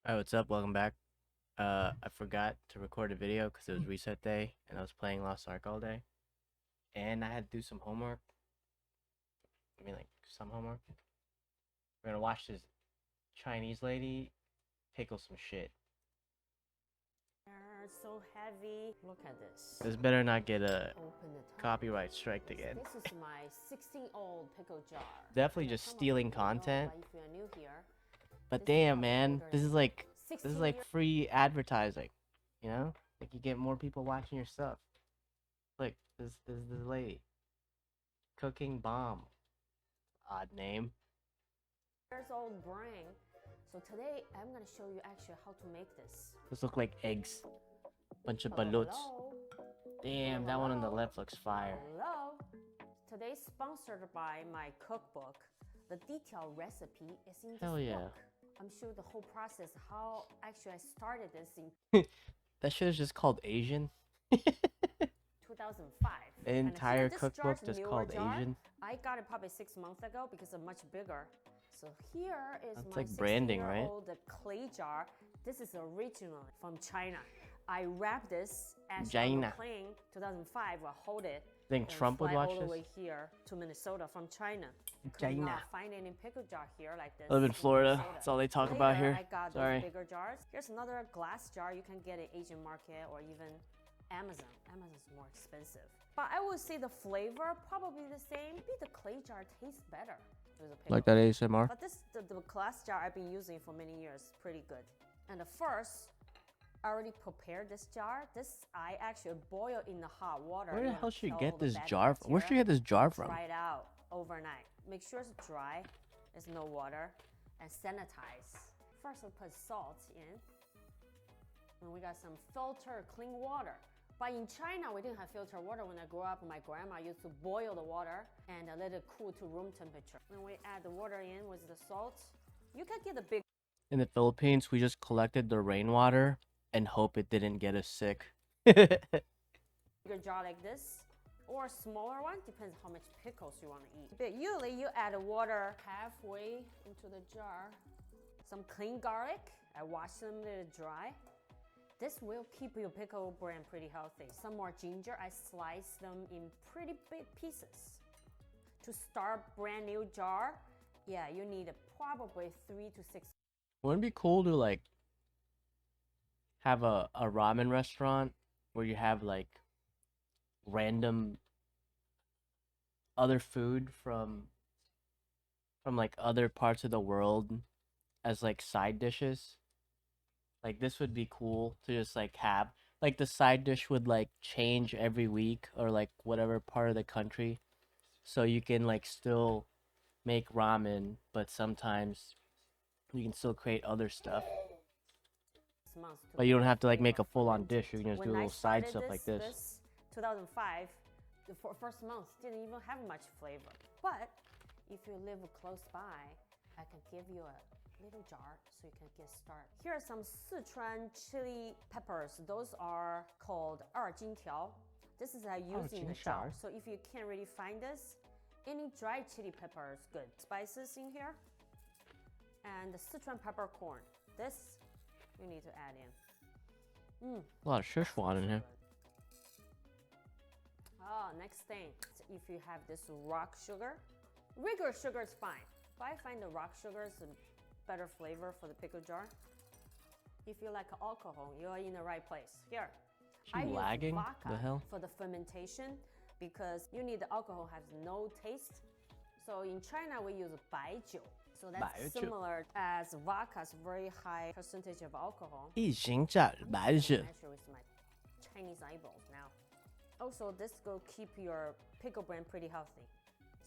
Alright, what's up? Welcome back. I forgot to record a video because it was reset day and I was playing Lost Ark all day. And I had to do some homework. I mean, like, some homework. We're gonna watch this Chinese lady pickle some shit. They're so heavy. Look at this. This better not get a Open the top. copyright strike again. This is my 16-old pickle jar. Definitely just Some of stealing you don't know, content. but if you're new here, But this is damn, how man, older this it is like 16 years. free advertising. You know? Like you get more people watching your stuff. Like this lady. Cooking bomb. Odd name. Years old brine. So today I'm gonna show you actually how to make this. Those look like eggs. Bunch of Hello, ballots. hello. Damn, that one on the left looks fire. Hello. Today's sponsored by my cookbook. The detailed recipe is in this Hell yeah. book. I'm sure the whole process, how actually I started this in That shit is just called Asian. 2005. The entire cookbook just called Asian. I got it probably 6 months ago because it's much bigger. So here is That's my like branding, right? 16-year-old clay jar. This is originally from China. I wrapped this as on China. a plane 2005. I hold it. Think and Trump would fly watch all the this? way here to Minnesota from China. Could China. not find any pickle jar here like this. I live in Florida. Minnesota. That's all they talk about Later, here. I got Sorry. those bigger jars. Here's another glass jar you can get in Asian market or even Amazon. Amazon's more expensive. But I would say the flavor probably the same. Maybe the clay jar tastes better with a pickle. Like that ASMR? But this the glass jar I've been using for many years, pretty good. And the first, I already prepared this jar. This I actually boil in the hot water. Where the You hell wanna should you kill get the this bad jar from? Where should you bacteria. get this jar from? Dry it out overnight. Make sure it's dry, there's no water, and sanitize. First, we put salt in. And we got some filtered clean water. But in China, we didn't have filtered water. When I grew up, my grandma used to boil the water and let it cool to room temperature. When we add the water in with the salt, you can get a big In the Philippines, we just collected the rainwater and hope it didn't get us sick. bigger jar like this, or a smaller one, depends how much pickles you want to eat. But usually you add water halfway into the jar. Some clean garlic, I wash them, let it dry. This will keep your pickle brand pretty healthy. Some more ginger, I slice them in pretty big pieces. To start brand new jar, yeah, you need probably 3 to 6. Wouldn't it be cool to like have a ramen restaurant where you have like random other food from like other parts of the world as like side dishes? Like this would be cool to just like have like the side dish would like change every week or like whatever part of the country. So you can like still make ramen, but sometimes you can still create other stuff. Months to But you don't have to like make a flavor full-on fermented. dish. You can just do When I little side started stuff like this. 2005, the first month didn't even have much flavor. But if you live close by, I can give you a little jar so you can get started. Here are some Sichuan chili peppers. Those are called 二荆条. This is I use in the jar. 二荆条. So if you can't really find this, any dried chili pepper is good. Spices in here. And the Sichuan peppercorn. This you need to add in. A lot of Szechuan in here. Oh, next thing, if you have this rock sugar, regular sugar is fine, but I find the rock sugar is a better flavor for the pickle jar. If you like alcohol, you're in the right place. Here, I use lagging? vodka The hell? for the fermentation because you need the alcohol has no taste. So in China, we use 白酒. So that's 白酒. similar as vodka's very high percentage of alcohol. 一行炸白酒. Measure with my Chinese eyeballs now. Also, this will keep your pickle brand pretty healthy.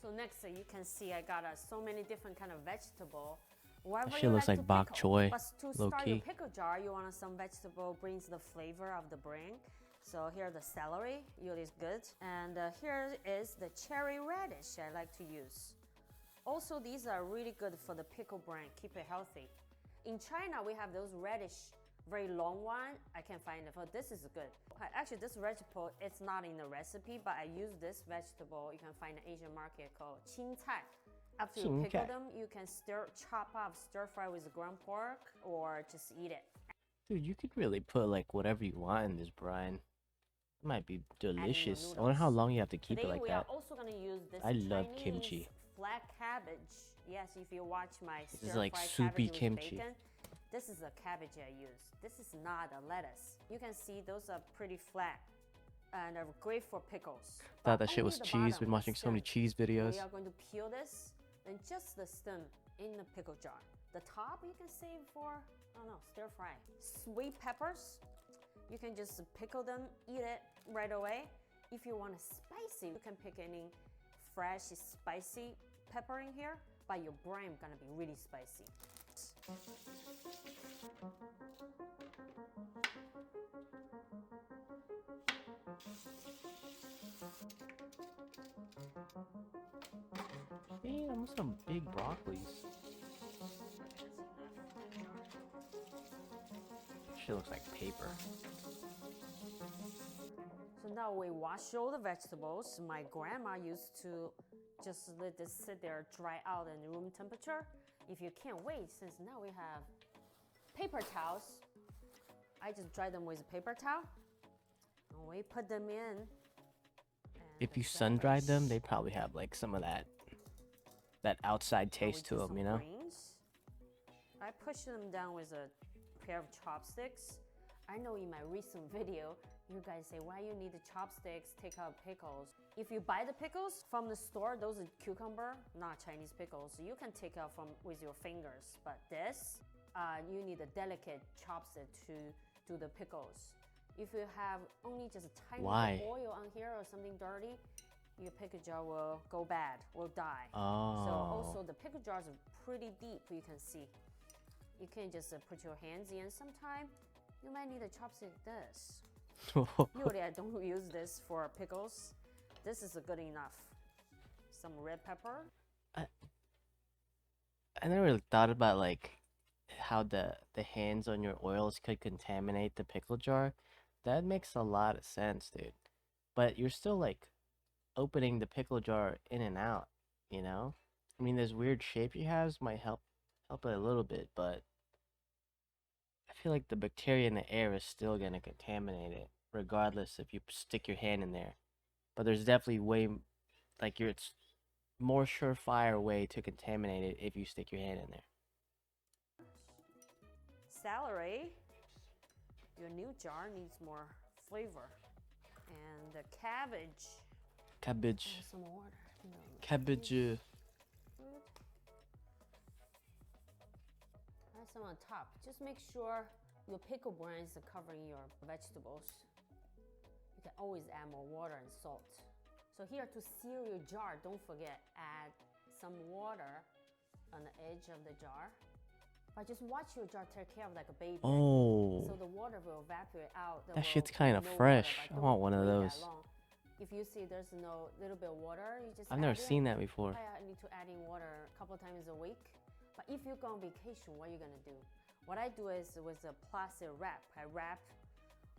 So next, you can see I got so many different kind of vegetable. Whatever shit you looks like like to bok pickle. choy, But to low start your key. pickle jar, you want some vegetable brings the flavor of the brand. So here the celery, usually is good. And here is the cherry radish I like to use. Also, these are really good for the pickle brand, keep it healthy. In China, we have those radish, very long one. I can't find it, but this is good. Actually, this vegetable, it's not in the recipe, but I use this vegetable. You can find an Asian market called 青菜. After you pickle Okay. them, you can chop up, stir fry with ground pork, or just eat it. Dude, you could really put like whatever you want in this brine. It might be Adding your delicious. I wonder how noodles. long you have to keep it Today like we that. are also gonna use this I love Chinese kimchi. flat cabbage. Yes, if you watch my This stir is like fry soupy cabbage with kimchi. bacon, this is the cabbage I use. This is not a lettuce. You can see those are pretty flat and are great for pickles. Thought But that shit only was the cheese. bottom, Been watching the so many stem. cheese videos. We are going to peel this, and just the stem in the pickle jar. The top you can save for, I don't know, stir fry. Sweet peppers, you can just pickle them, eat it right away. If you want it spicy, you can pick any fresh spicy pepper in here, but your brine gonna be really spicy. Man, almost some big broccolis. Shit looks like paper. So now we wash all the vegetables. My grandma used to just let this sit there, dry out in room temperature. If you can't wait, since now we have paper towels, I just dry them with a paper towel. And we put them in. If you sun dried them, they probably have like some of that outside taste to them, you know? Greens. I push them down with a pair of chopsticks. I know in my recent video, you guys say, why you need the chopsticks, take out pickles. If you buy the pickles from the store, those are cucumber, not Chinese pickles. You can take out with your fingers. But this, you need a delicate chopstick to do the pickles. If you have only just a tiny bit of oil on here or something dirty, your pickle jar will go bad, will die. Oh. So also the pickle jars are pretty deep, you can see. You can just put your hands in sometime. You might need a chopstick like this. Usually I don't use this for pickles. This is good enough. Some red pepper. I never really thought about like how the hands on your oils could contaminate the pickle jar. That makes a lot of sense, dude. But you're still like opening the pickle jar in and out, you know? I mean, this weird shape you have might help it a little bit, but I feel like the bacteria in the air is still gonna contaminate it, regardless if you stick your hand in there. But there's definitely it's more surefire way to contaminate it if you stick your hand in there. Celery. Your new jar needs more flavor. And the cabbage. Cabbage. And some water. Cabbage. Add some on top. Just make sure your pickle brines are covering your vegetables. You can always add more water and salt. So here to seal your jar, don't forget, add some water on the edge of the jar. But just watch your jar take care of like a baby. Oh. So the water will evaporate out. That shit's kind of fresh. I want one of those. If you see there's no little bit of water, you just I've never seen that before. I need to add in water a couple times a week. But if you go on vacation, what are you gonna do? What I do is with a plastic wrap, I wrap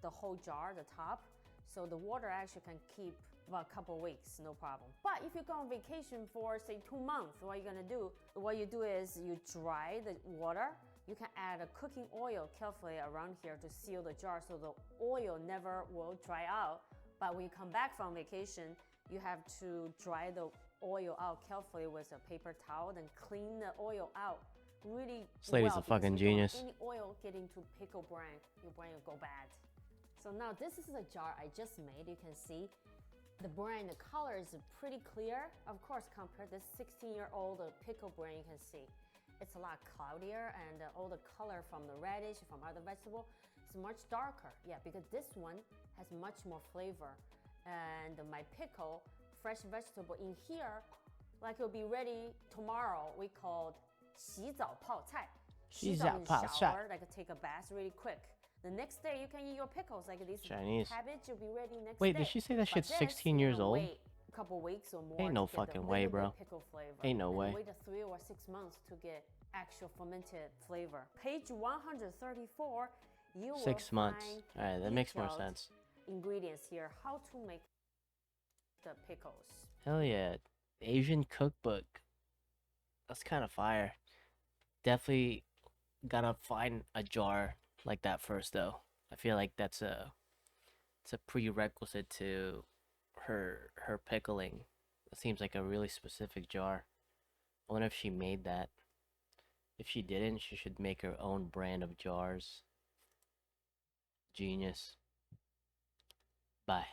the whole jar, the top, so the water actually can keep about a couple weeks, no problem. But if you go on vacation for say 2 months, what are you gonna do? What you do is you dry the water. You can add a cooking oil carefully around here to seal the jar so the oil never will dry out. But when you come back from vacation, you have to dry the oil out carefully with a paper towel, then clean the oil out really This lady's a fucking genius. Any oil get into pickle brine, your brine will go bad. So now this is the jar I just made. You can see the brine, the color is pretty clear. Of course, compared to this 16-year-old pickle brine, you can see it's a lot cloudier, and all the color from the radish, from other vegetable, is much darker. Yeah, because this one has much more flavor. And my pickle, fresh vegetable in here, like it'll be ready tomorrow. We called 洗澡泡菜. 洗澡 means shower, like take a bath really quick. The next day you can eat your pickles like this. Chinese. Cabbage will be ready next Wait, day. did she say that shit's But 16 years old? Wait a couple weeks or more. Ain't no to get the fucking way, little bro. bit pickle flavor. Ain't no way. Wait 3 or 6 months to get actual fermented flavor. Page 134, you will 6 months. find All right, that makes more detailed sense. ingredients here, how to make the pickles. Hell yeah, Asian cookbook. That's kind of fire. Definitely gotta find a jar like that first though. I feel like it's a prerequisite to her pickling. It seems like a really specific jar. I wonder if she made that. If she didn't, she should make her own brand of jars. Genius. Bye.